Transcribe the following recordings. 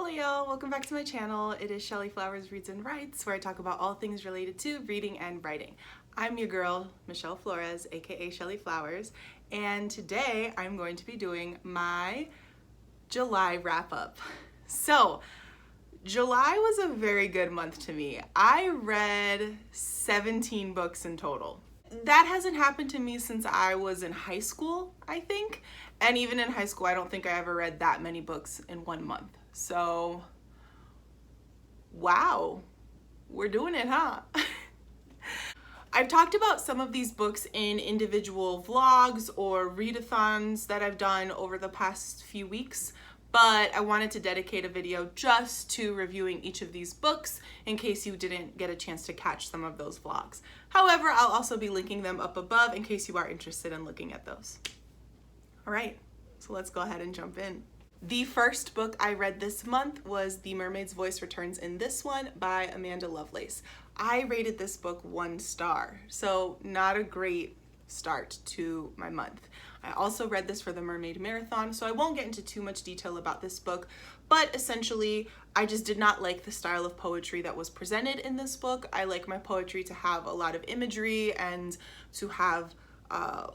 Hola y'all, welcome back to my channel. It is Shelly Flowers Reads and Writes, where I talk about all things related to reading and writing. I'm your girl, Michelle Flores, aka Shelly Flowers, and today I'm going to be doing my July wrap-up. So, July was a very good month to me. I read 17 books in total. That hasn't happened to me since I was in high school, I think. And even in high school, I don't think I ever read that many books in 1 month. So, wow, we're doing it, huh? I've talked about some of these books in individual vlogs or readathons that I've done over the past few weeks, but I wanted to dedicate a video just to reviewing each of these books in case you didn't get a chance to catch some of those vlogs. However, I'll also be linking them up above in case you are interested in looking at those. All right, so let's go ahead and jump in. The first book I read this month was The Mermaid's Voice Returns in This One by Amanda Lovelace. I rated this book 1 star, so not a great start to my month. I also read this for the Mermaid Marathon, so I won't get into too much detail about this book, but essentially I just did not like the style of poetry that was presented in this book. I like my poetry to have a lot of imagery and to have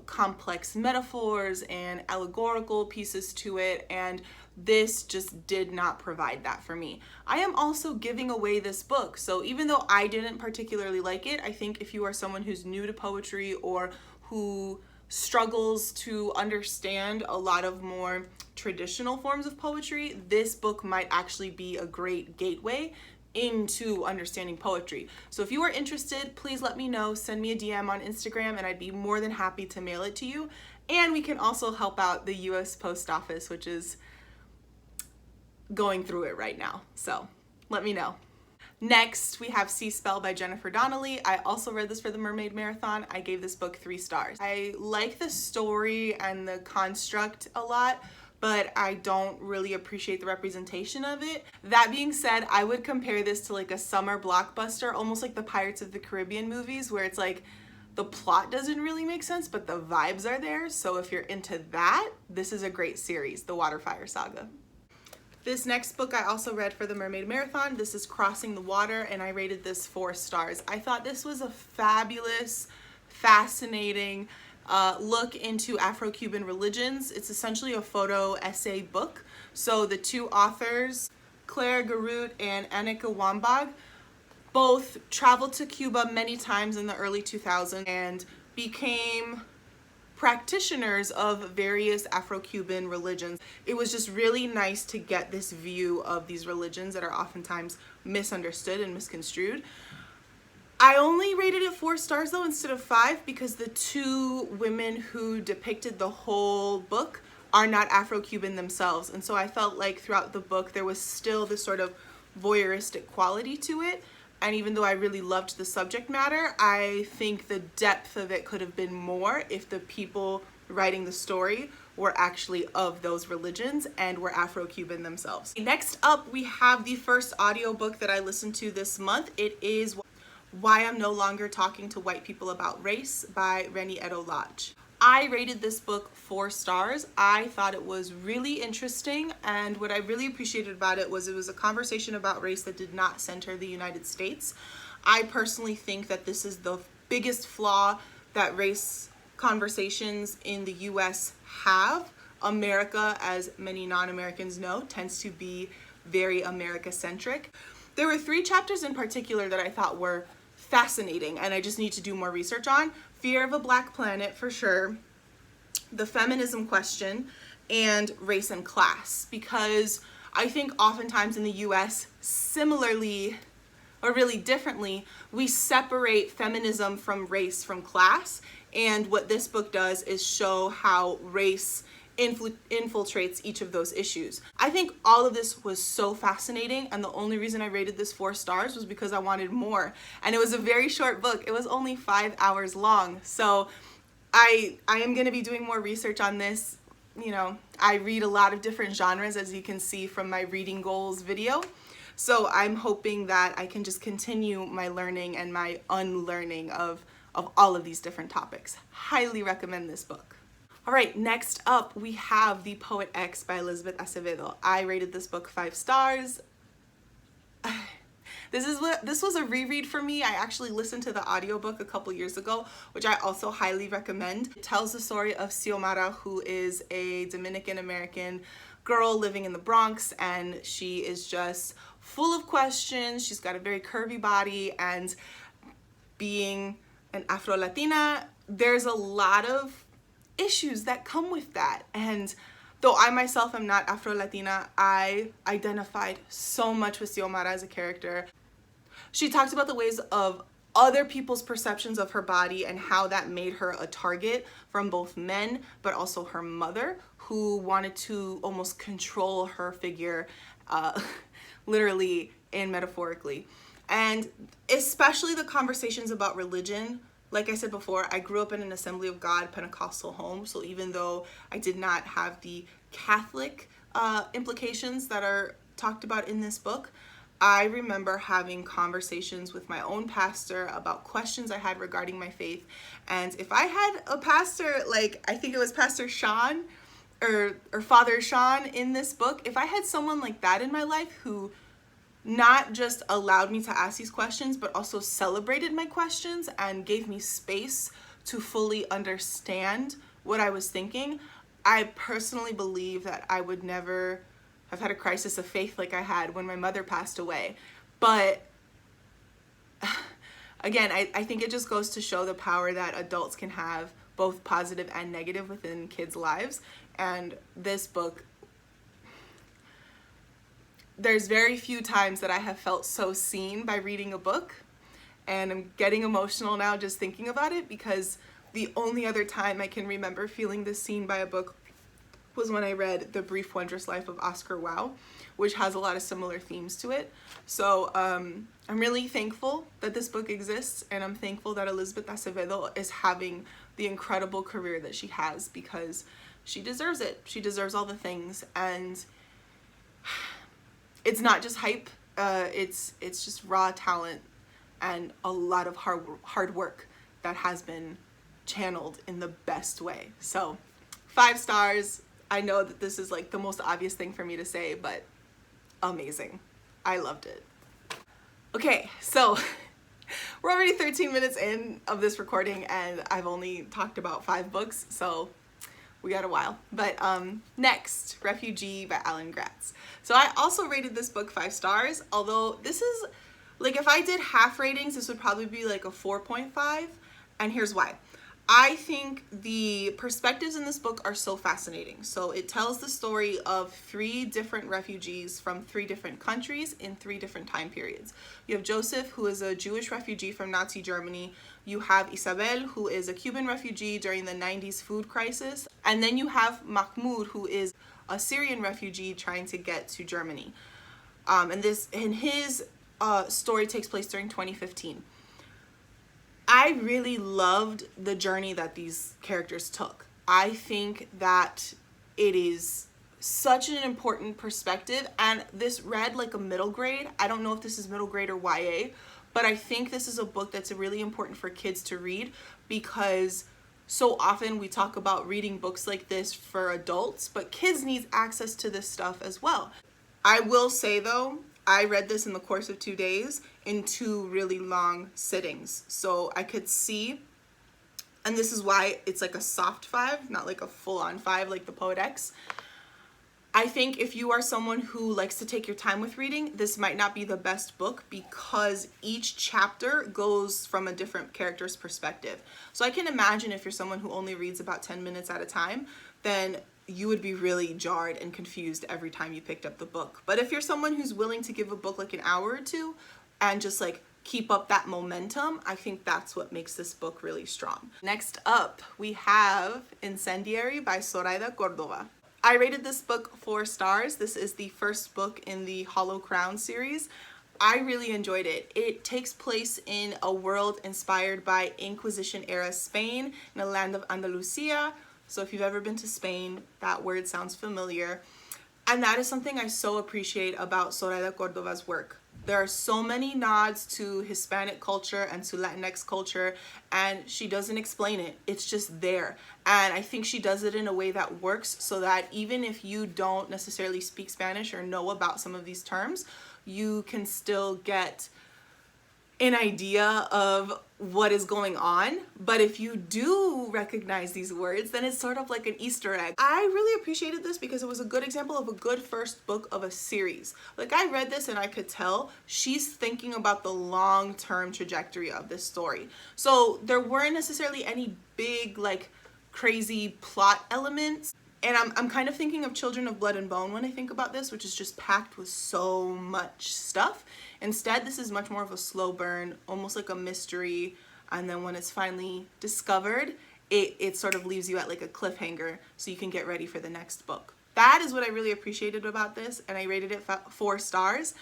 complex metaphors and allegorical pieces to it, and this just did not provide that for me. I am also giving away this book, so even though I didn't particularly like it, I think if you are someone who's new to poetry or who struggles to understand a lot of more traditional forms of poetry, this book might actually be a great gateway into understanding poetry. So if you are interested, please let me know. Send me a DM on Instagram and I'd be more than happy to mail it to you. And we can also help out the US Post Office, which is going through it right now. So let me know. Next, we have Sea Spell by Jennifer Donnelly. I also read this for the Mermaid Marathon. I gave this book 3 stars. I like the story and the construct a lot, but I don't really appreciate the representation of it. That being said, I would compare this to like a summer blockbuster, almost like the Pirates of the Caribbean movies, where it's like the plot doesn't really make sense, but the vibes are there. So if you're into that, this is a great series, The Waterfire Saga. This next book I also read for the Mermaid Marathon. This is Crossing the Water, and I rated this 4 stars. I thought this was a fabulous, fascinating look into Afro-Cuban religions. It's essentially a photo essay book. So the 2 authors, Claire Garut and Annika Wambach, both traveled to Cuba many times in the early 2000s and became practitioners of various Afro-Cuban religions. It was just really nice to get this view of these religions that are oftentimes misunderstood and misconstrued. I only rated it 4 stars though instead of 5 because the 2 women who depicted the whole book are not Afro-Cuban themselves, and so I felt like throughout the book there was still this sort of voyeuristic quality to it. And even though I really loved the subject matter, I think the depth of it could have been more if the people writing the story were actually of those religions and were Afro-Cuban themselves. Next up, we have the first audiobook that I listened to this month. It is Why I'm No Longer Talking to White People About Race by Edo-Lodge. I rated this book 4 stars. I thought it was really interesting, and what I really appreciated about it was a conversation about race that did not center the United States. I personally think that this is the biggest flaw that race conversations in the US have. America, as many non-Americans know, tends to be very America-centric. There were 3 chapters in particular that I thought were fascinating and I just need to do more research on. Fear of a Black Planet for sure, the feminism question, and race and class, because I think oftentimes in the US, similarly or really differently, we separate feminism from race from class, and what this book does is show how race infiltrates each of those issues. I think all of this was so fascinating, and the only reason I rated this 4 stars was because I wanted more. And it was a very short book. It was only 5 hours long. So I am going to be doing more research on this. You know, I read a lot of different genres, as you can see from my reading goals video. So I'm hoping that I can just continue my learning and my unlearning of all of these different topics. Highly recommend this book. All right, next up we have The Poet X by Elizabeth Acevedo. I rated this book 5 stars. This was a reread for me. I actually listened to the audiobook a couple years ago, which I also highly recommend. It tells the story of Xiomara, who is a Dominican American girl living in the Bronx, and she is just full of questions. She's got a very curvy body, and being an Afro-Latina, there's a lot of issues that come with that. And though I myself am not Afro-Latina, I identified so much with Xiomara as a character. She talked about the ways of other people's perceptions of her body and how that made her a target from both men, but also her mother, who wanted to almost control her figure, literally and metaphorically. And especially the conversations about religion. Like I said before, I grew up in an Assembly of God Pentecostal home, so even though I did not have the Catholic implications that are talked about in this book, I remember having conversations with my own pastor about questions I had regarding my faith. And if I had a pastor, like I think it was Pastor Sean or Father Sean in this book, if I had someone like that in my life who not just allowed me to ask these questions, but also celebrated my questions and gave me space to fully understand what I was thinking, I personally believe that I would never have had a crisis of faith like I had when my mother passed away. But again, I think it just goes to show the power that adults can have, both positive and negative, within kids' lives. And this book, there's very few times that I have felt so seen by reading a book, and I'm getting emotional now just thinking about it, because the only other time I can remember feeling this seen by a book was when I read The Brief Wondrous Life of Oscar Wilde, which has a lot of similar themes to it. So I'm really thankful that this book exists, and I'm thankful that Elizabeth Acevedo is having the incredible career that she has, because she deserves it. She deserves all the things, and it's not just hype, it's just raw talent and a lot of hard work that has been channeled in the best way. So 5 stars. I know that this is like the most obvious thing for me to say, but amazing. I loved it. Okay, so we're already 13 minutes in of this recording, and I've only talked about 5 books, so we got a while. But next, Refugee by Alan Gratz. So I also rated this book 5 stars, although this is, like, if I did half ratings, this would probably be like a 4.5, and here's why. I think the perspectives in this book are so fascinating. So it tells the story of 3 different refugees from 3 different countries in 3 different time periods. You have Joseph, who is a Jewish refugee from Nazi Germany. You have Isabel, who is a Cuban refugee during the 90s food crisis. And then you have Mahmoud, who is a Syrian refugee trying to get to Germany. And his story takes place during 2015. I really loved the journey that these characters took. I think that it is such an important perspective, and this read like a middle grade. I don't know if this is middle grade or YA, but I think this is a book that's really important for kids to read, because so often we talk about reading books like this for adults, but kids need access to this stuff as well. I will say though, I read this in the course of 2 days in 2 really long sittings. So I could see, and this is why it's like a soft 5, not like a full-on 5 like The Poet X. I think if you are someone who likes to take your time with reading, this might not be the best book, because each chapter goes from a different character's perspective. So I can imagine if you're someone who only reads about 10 minutes at a time, then you would be really jarred and confused every time you picked up the book. But if you're someone who's willing to give a book like an hour or 2 and just like keep up that momentum, I think that's what makes this book really strong. Next up, we have Incendiary by Zoraida Cordova. I rated this book 4 stars. This is the first book in the Hollow Crown series. I really enjoyed it. It takes place in a world inspired by Inquisition-era Spain, in the land of Andalusia. So if you've ever been to Spain, that word sounds familiar. And that is something I so appreciate about Soraya Cordova's work. There are so many nods to Hispanic culture and to Latinx culture, and she doesn't explain it. It's just there. And I think she does it in a way that works so that even if you don't necessarily speak Spanish or know about some of these terms, you can still get an idea of what is going on. But if you do recognize these words, then it's sort of like an Easter egg. I really appreciated this because it was a good example of a good first book of a series. Like, I read this and I could tell she's thinking about the long-term trajectory of this story. So there weren't necessarily any big, like, crazy plot elements. And I'm kind of thinking of Children of Blood and Bone when I think about this, which is just packed with so much stuff. Instead, this is much more of a slow burn, almost like a mystery. And then when it's finally discovered, it sort of leaves you at like a cliffhanger so you can get ready for the next book. That is what I really appreciated about this, and I rated it 4 stars.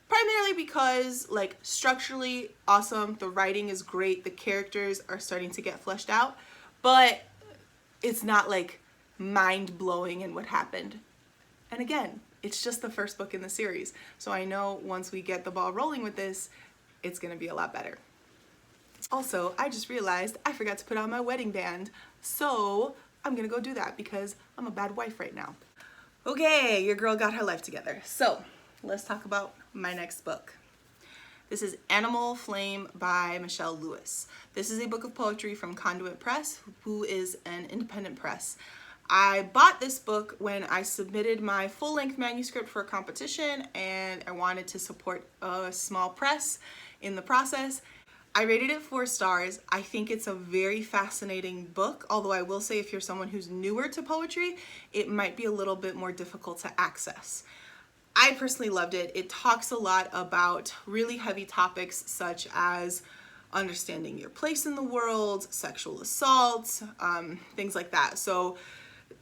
Primarily because, like, structurally awesome, the writing is great, the characters are starting to get fleshed out, but it's not like mind-blowing in what happened. And again, it's just the first book in the series, so I know once we get the ball rolling with this, it's gonna be a lot better. Also, I just realized I forgot to put on my wedding band, so I'm gonna go do that because I'm a bad wife right now. Okay, your girl got her life together. So let's talk about my next book. This is Animal Flame by Michelle Lewis. This is a book of poetry from Conduit Press, who is an independent press. I bought this book when I submitted my full-length manuscript for a competition and I wanted to support a small press in the process. I rated it 4 stars. I think it's a very fascinating book, although I will say if you're someone who's newer to poetry, it might be a little bit more difficult to access. I personally loved it. It talks a lot about really heavy topics such as understanding your place in the world, sexual assault, things like that. So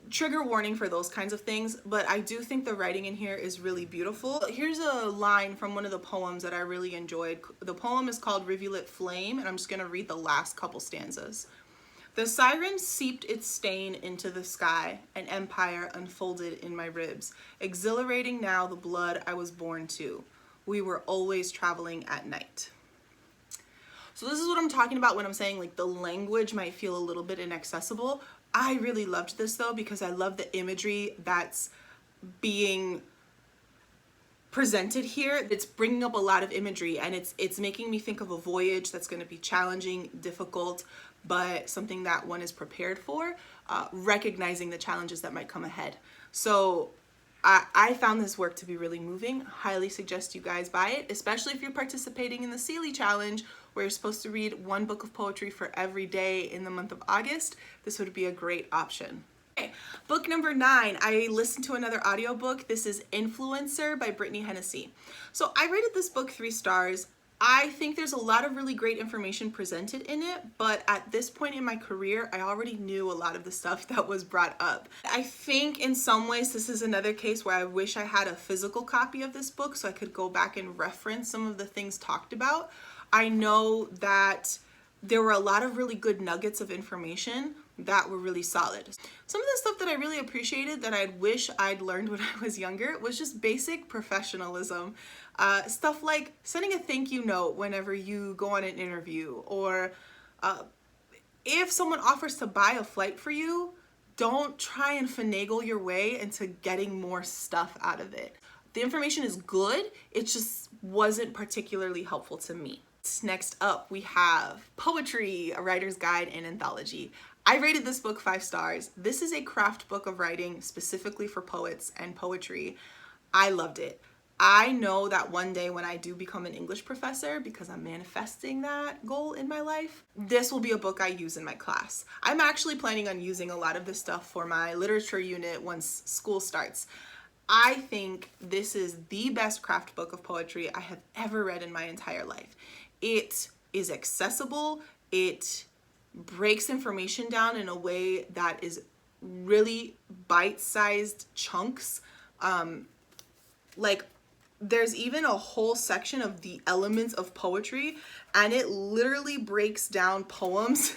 trigger warning for those kinds of things, but I do think the writing in here is really beautiful. Here's a line from one of the poems that I really enjoyed. The poem is called Rivulet Flame, and I'm just gonna read the last couple stanzas. The siren seeped its stain into the sky, an empire unfolded in my ribs, exhilarating now the blood I was born to. We were always traveling at night. So this is what I'm talking about when I'm saying like the language might feel a little bit inaccessible. I really loved this though because I love the imagery that's being presented here. It's bringing up a lot of imagery and it's making me think of a voyage that's going to be challenging, difficult, but something that one is prepared for, recognizing the challenges that might come ahead. So I found this work to be really moving. Highly suggest you guys buy it, especially if you're participating in the Sealy Challenge, where you're supposed to read 1 book of poetry for every day in the month of August. This would be a great option. Okay, book number 9, I listened to another audiobook. This is Influencer by Brittany Hennessy. So I rated this book 3 stars. I think there's a lot of really great information presented in it, but at this point in my career, I already knew a lot of the stuff that was brought up. I think in some ways this is another case where I wish I had a physical copy of this book so I could go back and reference some of the things talked about. I know that there were a lot of really good nuggets of information that were really solid. Some of the stuff that I really appreciated that I wish I'd learned when I was younger was just basic professionalism. Stuff like sending a thank you note whenever you go on an interview, or if someone offers to buy a flight for you, don't try and finagle your way into getting more stuff out of it. The information is good, it just wasn't particularly helpful to me. Next up, we have Poetry, a Writer's Guide and Anthology. I rated this book 5 stars. This is a craft book of writing specifically for poets and poetry. I loved it. I know that one day when I do become an English professor, because I'm manifesting that goal in my life, this will be a book I use in my class. I'm actually planning on using a lot of this stuff for my literature unit once school starts. I think this is the best craft book of poetry I have ever read in my entire life. It is accessible. It breaks information down in a way that is really bite-sized chunks. Like there's even a whole section of the elements of poetry, and it literally breaks down poems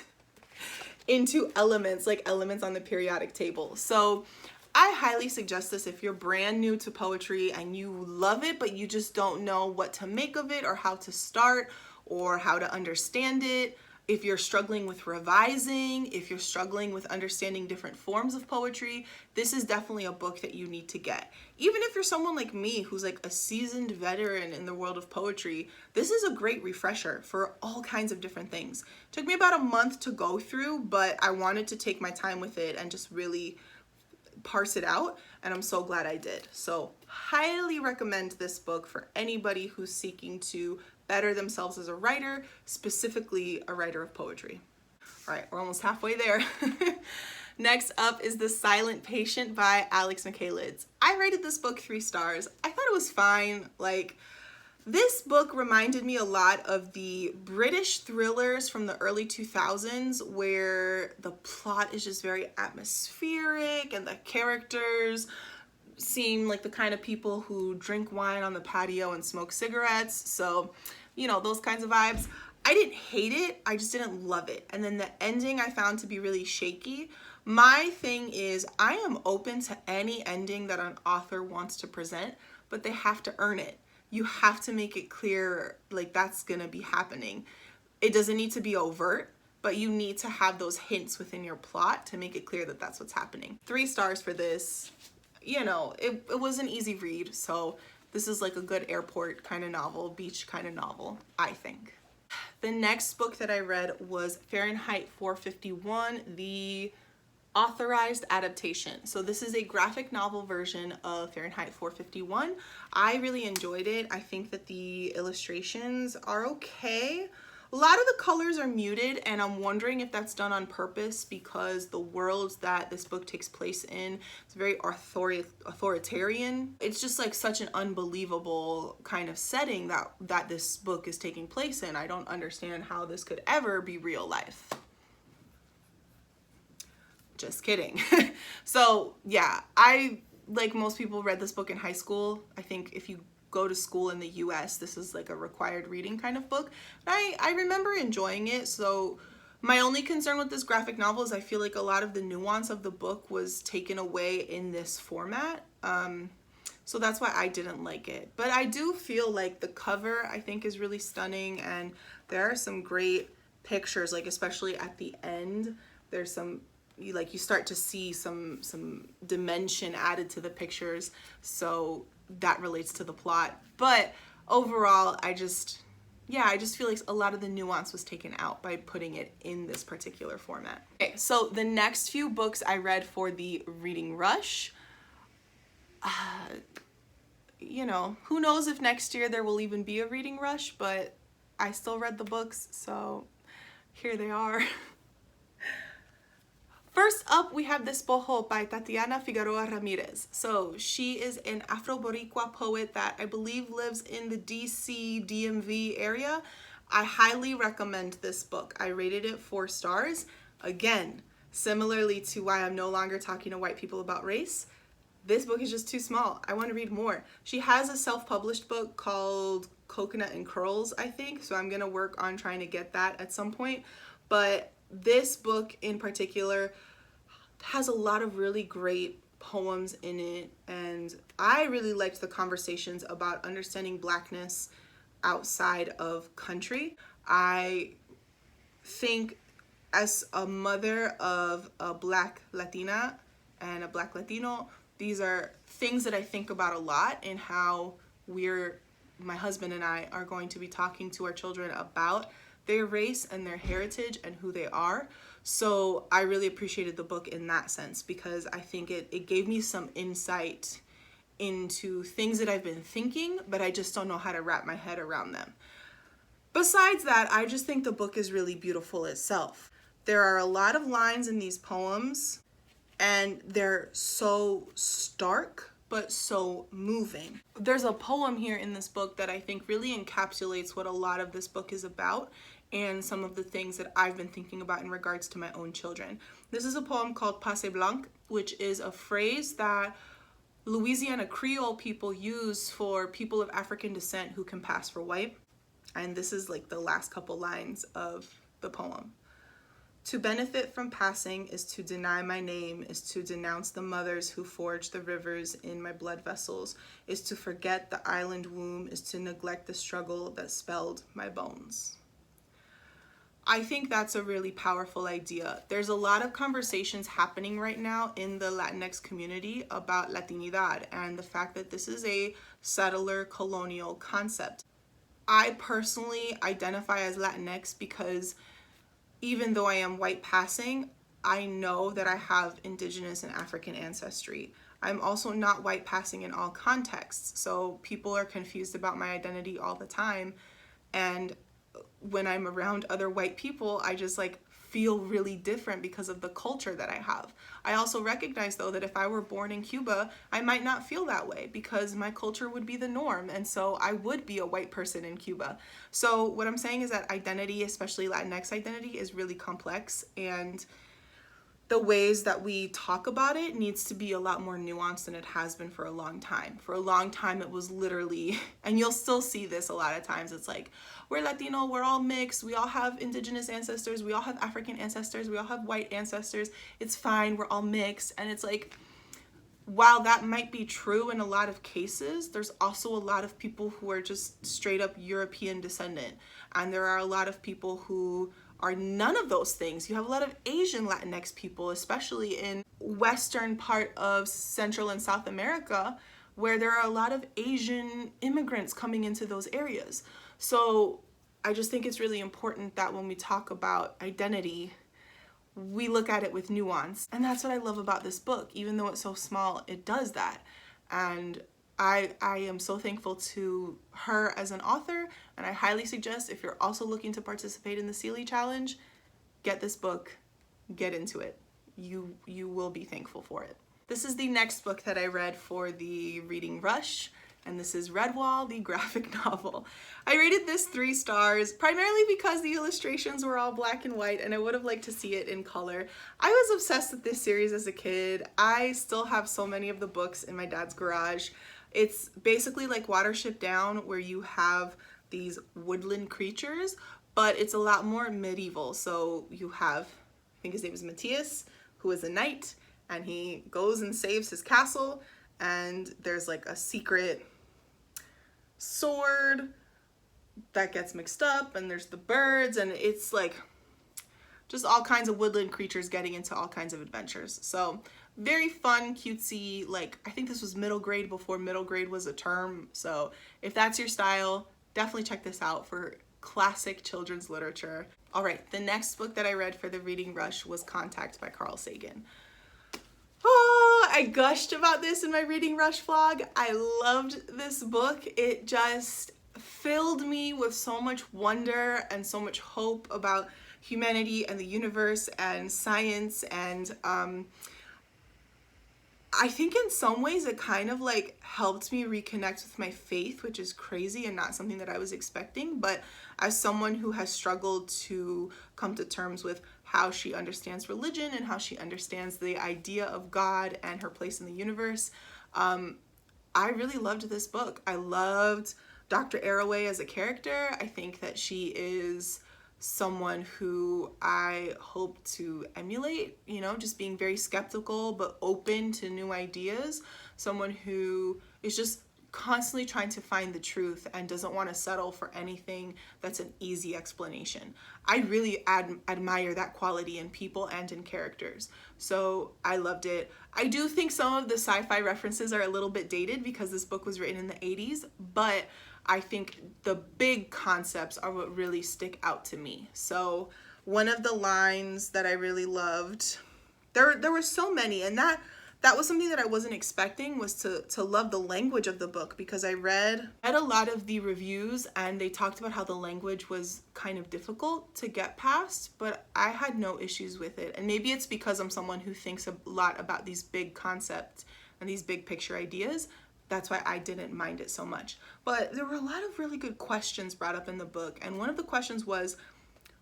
into elements, like elements on the periodic table. So I highly suggest this if you're brand new to poetry and you love it, but you just don't know what to make of it or how to start or how to understand it. If you're struggling with revising, if you're struggling with understanding different forms of poetry, this is definitely a book that you need to get. Even if you're someone like me who's like a seasoned veteran in the world of poetry, this is a great refresher for all kinds of different things. It took me about a month to go through, but I wanted to take my time with it and just really parse it out, and I'm so glad I did. So highly recommend this book for anybody who's seeking to better themselves as a writer, specifically a writer of poetry. All right, we're almost halfway there. Next up is The Silent Patient by Alex McClain. I rated this book 3 stars. I thought it was fine. Like, this book reminded me a lot of the British thrillers from the early 2000s where the plot is just very atmospheric and the characters seem like the kind of people who drink wine on the patio and smoke cigarettes. So, you know, those kinds of vibes. I didn't hate it, I just didn't love it. And then the ending I found to be really shaky. My thing is, I am open to any ending that an author wants to present, but they have to earn it. You have to make it clear, like, that's gonna be happening. It doesn't need to be overt, but you need to have those hints within your plot to make it clear that that's what's happening. 3 stars for this. You know, it was an easy read, so this is like a good airport kind of novel, beach kind of novel, I think. The next book that I read was Fahrenheit 451, the authorized adaptation. So this is a graphic novel version of Fahrenheit 451. I really enjoyed it. I think that the illustrations are okay. A lot of the colors are muted, and I'm wondering if that's done on purpose because the world that this book takes place in is very authoritarian. It's just like such an unbelievable kind of setting that this book is taking place in. I don't understand how this could ever be real life. Just kidding. So yeah, I, like most people, read this book in high school. I think if you go to school in the US, this is like a required reading kind of book. I remember enjoying it. So my only concern with this graphic novel is I feel like a lot of the nuance of the book was taken away in this format. So that's why I didn't like it. But I do feel like the cover, I think, is really stunning, and there are some great pictures, like especially at the end. There's some, you start to see some dimension added to the pictures, so that relates to the plot. But overall, I just feel like a lot of the nuance was taken out by putting it in this particular format. Okay, so the next few books I read for the reading rush, you know, who knows if next year there will even be a reading rush, but I still read the books, so here they are. First up, we have Despojo by Tatiana Figueroa Ramirez. So she is an Afro-Boricua poet that I believe lives in the DC DMV area. I highly recommend this book. I rated it 4 stars. Again, similarly to why I'm no longer talking to white people about race, this book is just too small. I want to read more. She has a self-published book called Coconut and Curls, I think, so I'm gonna work on trying to get that at some point. But this book in particular has a lot of really great poems in it, and I really liked the conversations about understanding Blackness outside of country. I think as a mother of a Black Latina and a Black Latino, these are things that I think about a lot in how my husband and I are going to be talking to our children about their race and their heritage and who they are. So I really appreciated the book in that sense, because I think it gave me some insight into things that I've been thinking, but I just don't know how to wrap my head around them. Besides that, I just think the book is really beautiful itself. There are a lot of lines in these poems, and they're so stark, but so moving. There's a poem here in this book that I think really encapsulates what a lot of this book is about, and some of the things that I've been thinking about in regards to my own children. This is a poem called Pase Blanc, which is a phrase that Louisiana Creole people use for people of African descent who can pass for white. And this is like the last couple lines of the poem. To benefit from passing is to deny my name, is to denounce the mothers who forged the rivers in my blood vessels, is to forget the island womb, is to neglect the struggle that spelled my bones. I think that's a really powerful idea. There's a lot of conversations happening right now in the Latinx community about Latinidad and the fact that this is a settler colonial concept. I personally identify as Latinx because even though I am white passing, I know that I have indigenous and African ancestry. I'm also not white passing in all contexts, so people are confused about my identity all the time. And when I'm around other white people, I just like feel really different because of the culture that I have. I also recognize though that if I were born in Cuba, I might not feel that way because my culture would be the norm, and so I would be a white person in Cuba. So what I'm saying is that identity, especially Latinx identity, is really complex, and the ways that we talk about it needs to be a lot more nuanced than it has been for a long time. For a long time, it was literally, and you'll still see this a lot of times, it's like, we're Latino, we're all mixed, we all have indigenous ancestors, we all have African ancestors, we all have white ancestors, it's fine, we're all mixed. And it's like, while that might be true in a lot of cases, there's also a lot of people who are just straight up European descendant. And there are a lot of people who are none of those things. You have a lot of Asian Latinx people, especially in western part of Central and South America, where there are a lot of Asian immigrants coming into those areas. So I just think it's really important that when we talk about identity, we look at it with nuance. And that's what I love about this book. Even though it's so small, it does that. And I am so thankful to her as an author, and I highly suggest if you're also looking to participate in the Sealy Challenge, get this book, get into it. You will be thankful for it. This is the next book that I read for the reading rush, and this is Redwall, the graphic novel. I rated this 3 stars, primarily because the illustrations were all black and white and I would have liked to see it in color. I was obsessed with this series as a kid. I still have so many of the books in my dad's garage. It's basically like Watership Down, where you have these woodland creatures, but it's a lot more medieval. So you have, I think his name is Matthias, who is a knight, and he goes and saves his castle, and there's like a secret sword that gets mixed up, and there's the birds, and it's like just all kinds of woodland creatures getting into all kinds of adventures. So very fun, cutesy, like I think this was middle grade before middle grade was a term. So if that's your style, definitely check this out for classic children's literature. All right, the next book that I read for the reading rush was Contact by Carl Sagan. Oh, I gushed about this in my reading rush vlog. I loved this book. It just filled me with so much wonder and so much hope about humanity and the universe and science, and I think in some ways it kind of like helped me reconnect with my faith, which is crazy and not something that I was expecting. But as someone who has struggled to come to terms with how she understands religion and how she understands the idea of God and her place in the universe, I really loved this book. I loved Dr. Arroway as a character. I think that she is someone who I hope to emulate, you know, just being very skeptical but open to new ideas. Someone who is just constantly trying to find the truth and doesn't want to settle for anything that's an easy explanation. I really admire that quality in people and in characters. So I loved it. I do think some of the sci-fi references are a little bit dated because this book was written in the 80s, but I think the big concepts are what really stick out to me. So one of the lines that I really loved, there were so many, and that was something that I wasn't expecting, was to love the language of the book, because I read a lot of the reviews and they talked about how the language was kind of difficult to get past, but I had no issues with it. And maybe it's because I'm someone who thinks a lot about these big concepts and these big picture ideas. That's why I didn't mind it so much. But there were a lot of really good questions brought up in the book. And one of the questions was,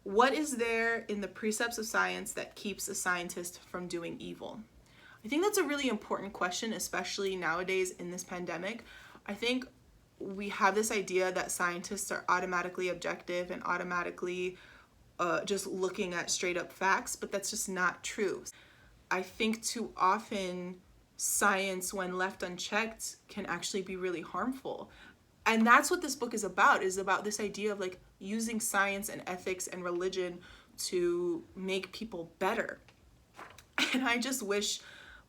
what is there in the precepts of science that keeps a scientist from doing evil? I think that's a really important question, especially nowadays in this pandemic. I think we have this idea that scientists are automatically objective and automatically just looking at straight up facts, but that's just not true. I think too often science, when left unchecked, can actually be really harmful. And that's what this book is about this idea of like using science and ethics and religion to make people better. And I just wish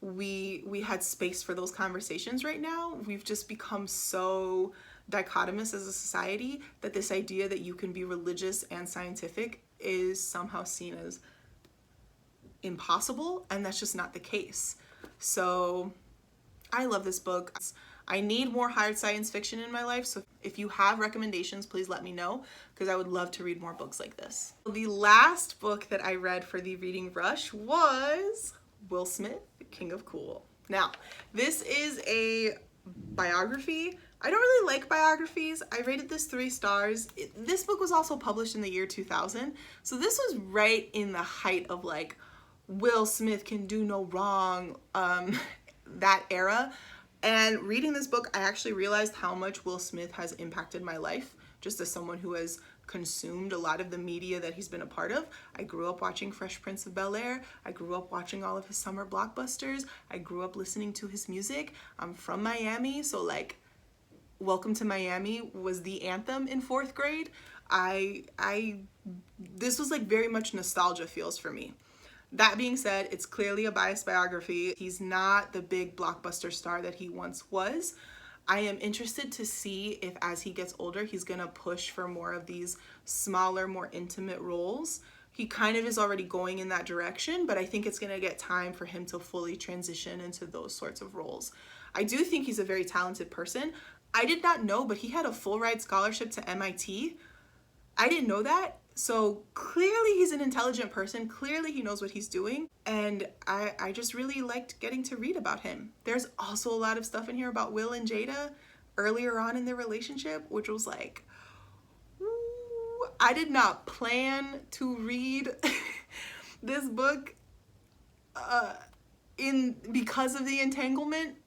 we had space for those conversations right now. We've just become so dichotomous as a society that this idea that you can be religious and scientific is somehow seen as impossible, and that's just not the case. So I love this book. I need more hard science fiction in my life, so if you have recommendations, please let me know, because I would love to read more books like this. The last book that I read for the reading rush was Will Smith, King of Cool. Now, this is a biography. I don't really like biographies. I rated this 3 stars. This book was also published in the year 2000, so this was right in the height of like, Will Smith can do no wrong, that era. And reading this book, I actually realized how much Will Smith has impacted my life, just as someone who has consumed a lot of the media that he's been a part of. I grew up watching Fresh Prince of Bel-Air. I grew up watching all of his summer blockbusters. I grew up listening to his music. I'm from Miami, so like, Welcome to Miami was the anthem in 4th grade. This was like very much nostalgia feels for me. That being said, it's clearly a biased biography. He's not the big blockbuster star that he once was. I am interested to see if as he gets older, he's gonna push for more of these smaller, more intimate roles. He kind of is already going in that direction, but I think it's gonna get time for him to fully transition into those sorts of roles. I do think he's a very talented person. I did not know, but he had a full ride scholarship to MIT. I didn't know that. So clearly he's an intelligent person. Clearly he knows what he's doing. And I just really liked getting to read about him. There's also a lot of stuff in here about Will and Jada earlier on in their relationship, which was like, ooh, I did not plan to read this book because of the entanglement,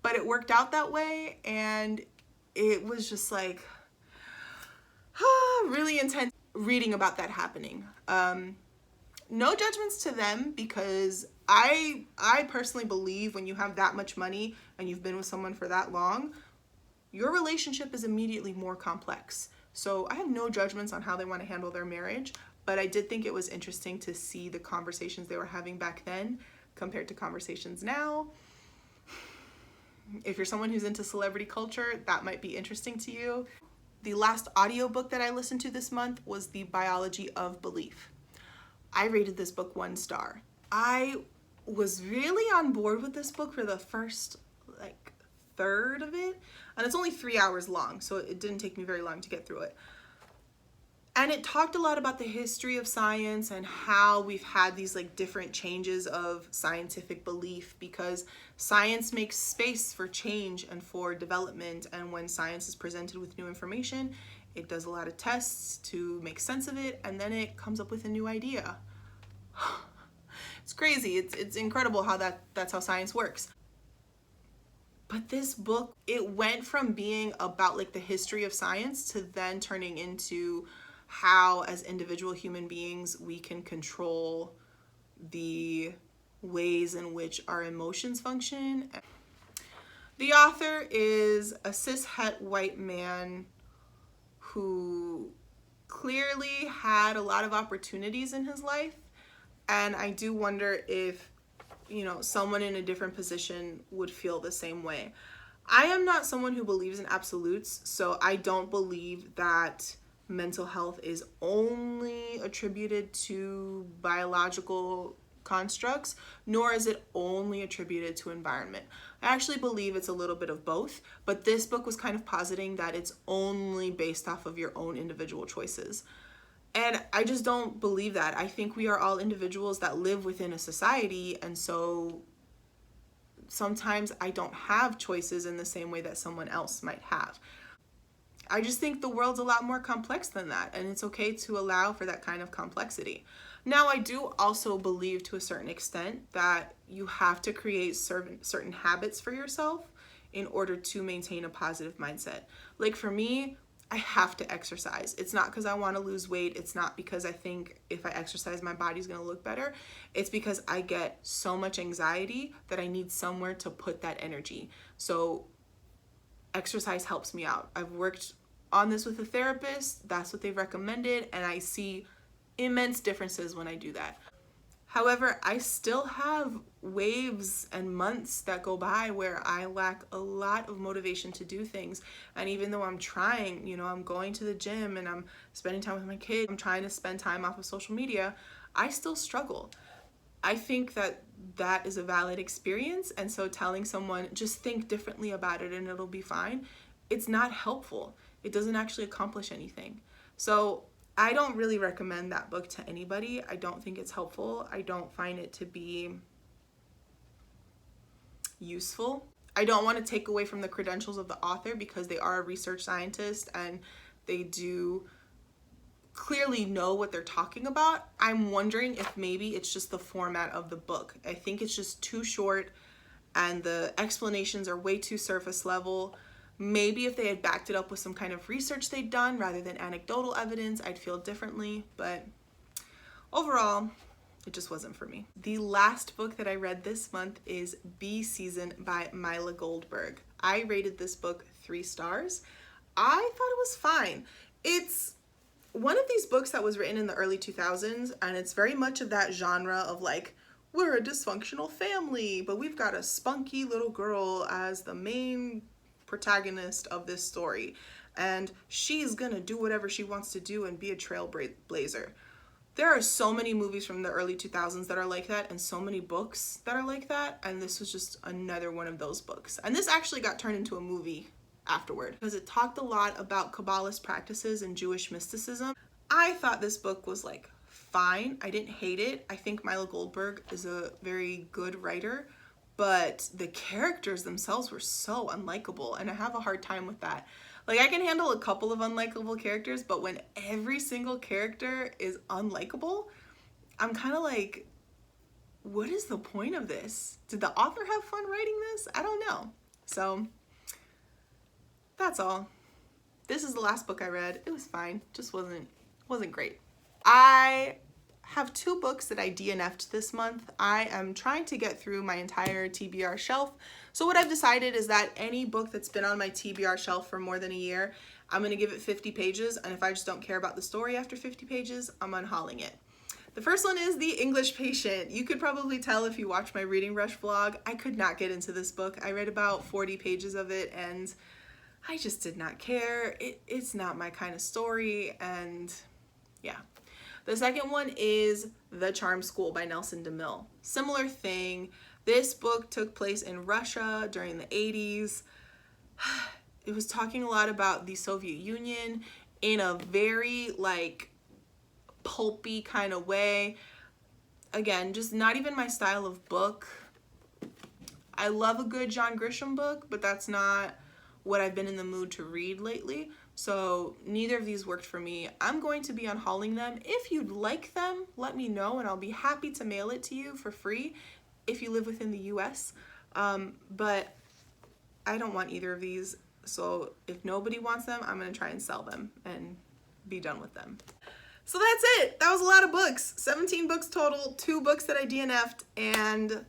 but it worked out that way. And it was just like, really intense reading about that happening. No judgments to them, because I personally believe when you have that much money and you've been with someone for that long, your relationship is immediately more complex. So I have no judgments on how they want to handle their marriage, but I did think it was interesting to see the conversations they were having back then compared to conversations now. If you're someone who's into celebrity culture, that might be interesting to you. The last audiobook that I listened to this month was The Biology of Belief. I rated this book 1 star. I was really on board with this book for the first like third of it, and it's only 3 hours long, so it didn't take me very long to get through it. And it talked a lot about the history of science and how we've had these like different changes of scientific belief, because science makes space for change and for development. And when science is presented with new information, it does a lot of tests to make sense of it, and then it comes up with a new idea. It's crazy. It's incredible how that's how science works. But this book, it went from being about like the history of science to then turning into how as individual human beings we can control the ways in which our emotions function. The author is a cis-het white man who clearly had a lot of opportunities in his life, and I do wonder if, you know, someone in a different position would feel the same way. I am not someone who believes in absolutes, so I don't believe that mental health is only attributed to biological constructs, nor is it only attributed to environment. I actually believe it's a little bit of both, but this book was kind of positing that it's only based off of your own individual choices. And I just don't believe that. I think we are all individuals that live within a society, and so sometimes I don't have choices in the same way that someone else might have. I just think the world's a lot more complex than that, and it's okay to allow for that kind of complexity. Now, I do also believe to a certain extent that you have to create certain habits for yourself in order to maintain a positive mindset. Like for me, I have to exercise. It's not because I want to lose weight. It's not because I think if I exercise, my body's going to look better. It's because I get so much anxiety that I need somewhere to put that energy. So exercise helps me out. I've worked on this with a therapist. That's what they've recommended, and I see immense differences when I do that. However, I still have waves and months that go by where I lack a lot of motivation to do things. And even though I'm trying, you know, I'm going to the gym and I'm spending time with my kids, I'm trying to spend time off of social media, I still struggle. I think that that is a valid experience. And so telling someone, just think differently about it and it'll be fine, it's not helpful. It doesn't actually accomplish anything. So I don't really recommend that book to anybody. I don't think it's helpful. I don't find it to be useful. I don't want to take away from the credentials of the author because they are a research scientist and they do clearly know what they're talking about. I'm wondering if maybe it's just the format of the book. I think it's just too short and the explanations are way too surface level. Maybe if they had backed it up with some kind of research they'd done rather than anecdotal evidence, I'd feel differently, but overall, it just wasn't for me. The last book that I read this month is Bee Season by Mila Goldberg. I rated this book 3 stars. I thought it was fine. It's one of these books that was written in the early 2000s, and it's very much of that genre of like, we're a dysfunctional family, but we've got a spunky little girl as the main protagonist of this story, and she's gonna do whatever she wants to do and be a trailblazer. There are so many movies from the early 2000s that are like that, and so many books that are like that, and this was just another one of those books. And this actually got turned into a movie afterward because it talked a lot about Kabbalist practices and Jewish mysticism. I thought this book was like fine. I didn't hate it. I think Mila Goldberg is a very good writer, but the characters themselves were so unlikable, and I have a hard time with that. Like, I can handle a couple of unlikable characters, but when every single character is unlikable, I'm kind of like, what is the point of this? Did the author have fun writing this? I don't know. So that's all. This is the last book I read. It was fine. Just wasn't great. I have 2 books that I DNF'd this month. I am trying to get through my entire TBR shelf. So what I've decided is that any book that's been on my TBR shelf for more than a year, I'm gonna give it 50 pages, and if I just don't care about the story after 50 pages, I'm unhauling it. The first one is The English Patient. You could probably tell if you watch my Reading Rush vlog, I could not get into this book. I read about 40 pages of it and I just did not care. It's not my kind of story, and yeah. The second one is The Charm School by Nelson DeMille. Similar thing. This book took place in Russia during the 80s. It was talking a lot about the Soviet Union in a very like pulpy kind of way. Again, just not even my style of book. I love a good John Grisham book, but that's not what I've been in the mood to read lately. So neither of these worked for me. I'm going to be unhauling them. If you'd like them, let me know and I'll be happy to mail it to you for free if you live within the US. But I don't want either of these. So if nobody wants them, I'm gonna try and sell them and be done with them. So that's it. That was a lot of books. 17 books total, 2 books that I DNF'd, and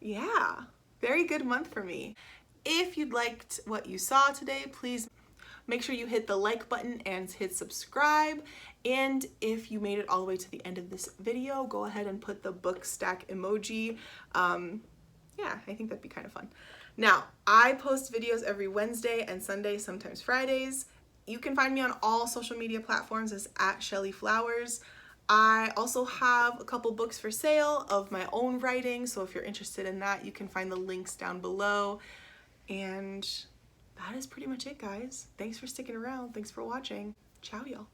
yeah, very good month for me. If you'd liked what you saw today, please make sure you hit the like button and hit subscribe. And if you made it all the way to the end of this video, go ahead and put the book stack emoji. Yeah, I think that'd be kind of fun. Now, I post videos every Wednesday and Sunday, sometimes Fridays. You can find me on all social media platforms as @ShellyFlowers. I also have a couple books for sale of my own writing, so if you're interested in that, you can find the links down below. And that is pretty much it, guys. Thanks for sticking around. Thanks for watching. Ciao, y'all.